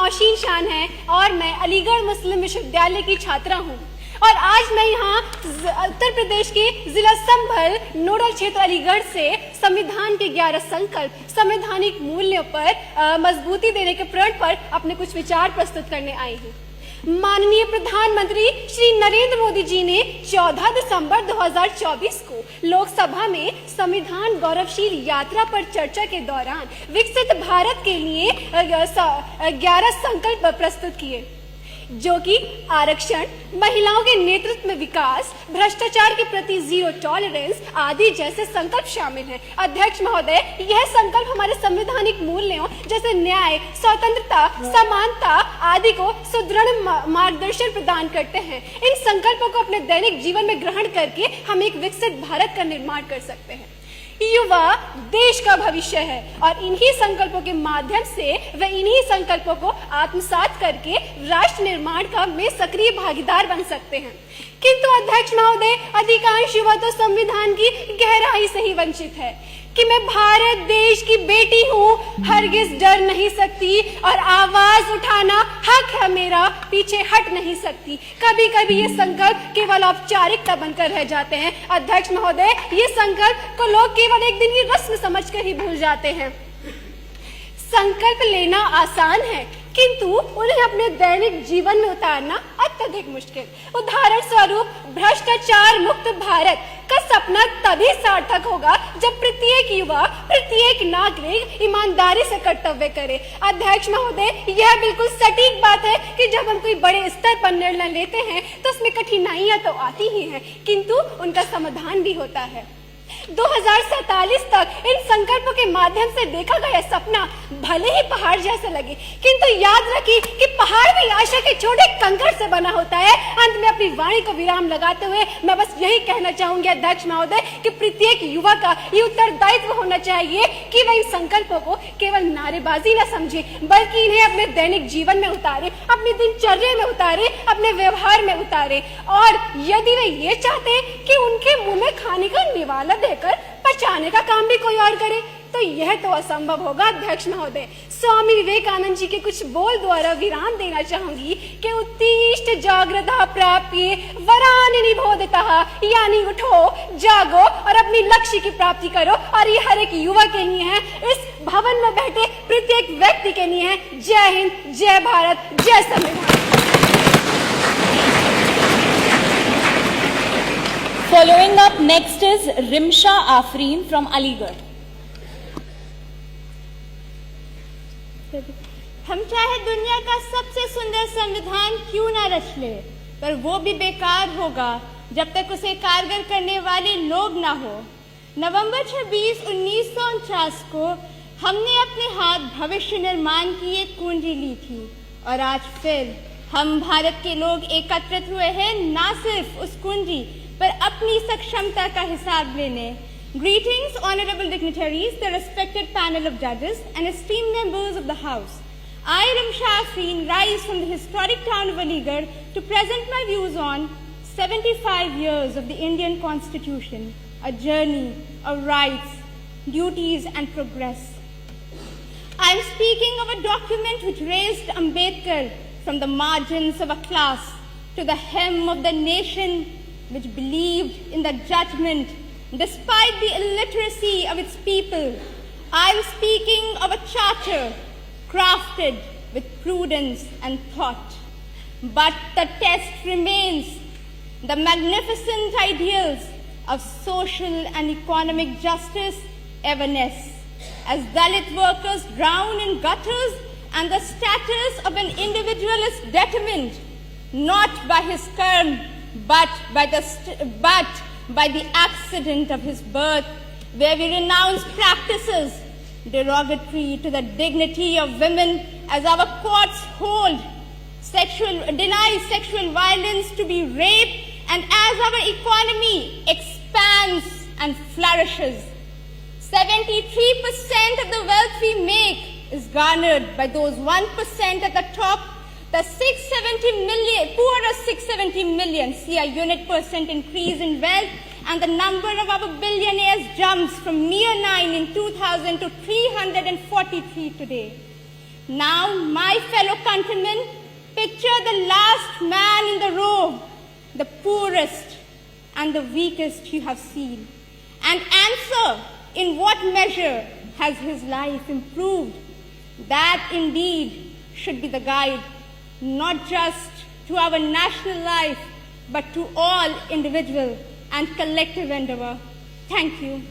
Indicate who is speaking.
Speaker 1: नौशीन शान है और मैं अलीगढ़ मुस्लिम विश्वविद्यालय की छात्रा हूँ। और आज मैं यहाँ उत्तर प्रदेश के जिला संभल नोडल क्षेत्र अलीगढ़ से संविधान के 11 संकल्प, संवैधानिक मूल्यों पर मजबूती देने के प्रण पर अपने कुछ विचार प्रस्तुत करने आई हूँ। माननीय प्रधानमंत्री श्री नरेंद्र मोदी जी ने 14 दिसंबर 2024 को लोकसभा में संविधान गौरवशील यात्रा पर चर्चा के दौरान विकसित भारत के लिए 11 संकल्प प्रस्तुत किए, जो कि आरक्षण, महिलाओं के नेतृत्व में विकास, भ्रष्टाचार के प्रति जीरो टॉलरेंस आदि जैसे संकल्प शामिल हैं। अध्यक्ष महोदय, यह संकल्प हमारे संवैधानिक मूल्यों जैसे न्याय, स्वतंत्रता, समानता आदि को सुदृढ़ मार्गदर्शन प्रदान करते हैं। इन संकल्पों को अपने दैनिक जीवन में ग्रहण करके हम एक विकसित भारत का निर्माण कर सकते हैं। युवा देश का भविष्य है और इन्हीं संकल्पों के माध्यम से वे इन्हीं संकल्पों को आत्मसात करके राष्ट्र निर्माण का में सक्रिय भागीदार बन सकते हैं। किंतु अध्यक्ष महोदय, अधिकांश युवा तो संविधान की गहराई से ही वंचित है कि मैं भारत देश की बेटी हूँ, हरगिज डर नहीं सकती और आवाज उठाना हक है मेरा, पीछे हट नहीं सकती। कभी कभी ये संकल्प केवल औपचारिकता बनकर रह जाते हैं। अध्यक्ष महोदय, ये संकल्प को लोग केवल एक दिन की रस्म समझकर ही भूल जाते हैं। संकल्प लेना आसान है, किंतु उन्हें अपने दैनिक जीवन में उतारना अत्यधिक मुश्किल। उदाहरण स्वरूप, भ्रष्टाचार मुक्त भारत का सपना तभी सार्थक होगा जब प्रत्येक युवा, प्रत्येक नागरिक ईमानदारी से कर्तव्य करे। अध्यक्ष महोदय, यह बिल्कुल सटीक बात है कि जब हम कोई बड़े स्तर पर निर्णय लेते हैं तो उसमें कठिनाइयां तो आती ही हैं, किंतु उनका समाधान भी होता है। 2047 तक इन संकल्पों के माध्यम से देखा गया सपना भले ही पहाड़ जैसे लगे, किंतु याद रखिए कि पहाड़ भी आशा के छोटे कंकड़ से बना होता है। अंत में अपनी वाणी को विराम लगाते हुए मैं बस यही कहना चाहूंगी अध्यक्ष महोदय कि प्रत्येक युवा का ये उत्तरदायित्व होना चाहिए कि वह इन संकल्पों को केवल नारेबाजी न समझे, बल्कि इन्हें अपने दैनिक जीवन में उतारे, अपनी दिनचर्या में उतारे, अपने व्यवहार में उतारे। और यदि वे ये चाहते हैं कि उनके मुंह में खाने का निवाला देकर पचाने का काम भी कोई और करे, तो यह तो असंभव होगा। अध्यक्ष महोदय, स्वामी विवेकानंद जी के कुछ बोल द्वारा विराम देना चाहूंगी कि उत्तिष्ठ जागृता प्राप्ये वरानि निबोधतः, यानी उठो, जागो और अपनी लक्ष्य की प्राप्ति करो। और ये हर एक युवा के लिए है, इस भवन में बैठे प्रत्येक व्यक्ति के लिए है। जय हिंद, जय भारत, जय संविधान।
Speaker 2: Following up next is Rimsha Afreen from Aligarh.
Speaker 3: हम चाहे दुनिया का सबसे सुंदर संविधान क्यों ना रच ले, पर वो भी बेकार होगा जब तक उसे कारगर करने वाले लोग ना हो। नवंबर 26, 1949 को हमने अपने हाथ भविष्य निर्माण की एक कुंजी ली थी और आज फिर हम भारत के लोग एकत्रित हुए हैं ना सिर्फ उस कुंजी पर अपनी सक्षमता का हिसाब लेने। Greetings, honorable dignitaries, the respected panel of judges and esteemed members of the House. I, Rimsha Afreen, rise from the historic town of Aligarh to present my views on 75 years of the Indian Constitution, a journey of rights, duties and progress. I am speaking of a document which raised Ambedkar from the margins of a class to the hem of the nation, which believed in the judgment despite the illiteracy of its people. I am speaking of a charter crafted with prudence and thought. But the test remains the magnificent ideals of social and economic justice, evenness, as Dalit workers drown in gutters and the status of an individual is determined not by his karma, but by the accident of his birth, where we renounce practices derogatory to the dignity of women as our courts hold, deny sexual violence to be rape, and as our economy expands and flourishes. 73% of the wealth we make is garnered by those 1% at the top. The 670 million, poorest 670 million see a unit percent increase in wealth, and the number of our billionaires jumps from mere 9 in 2000 to 343 today. Now, my fellow countrymen, picture the last man in the row, the poorest and the weakest you have seen, and answer in what measure has his life improved. That indeed should be the guide, not just to our national life, but to all individual and collective endeavor. Thank you.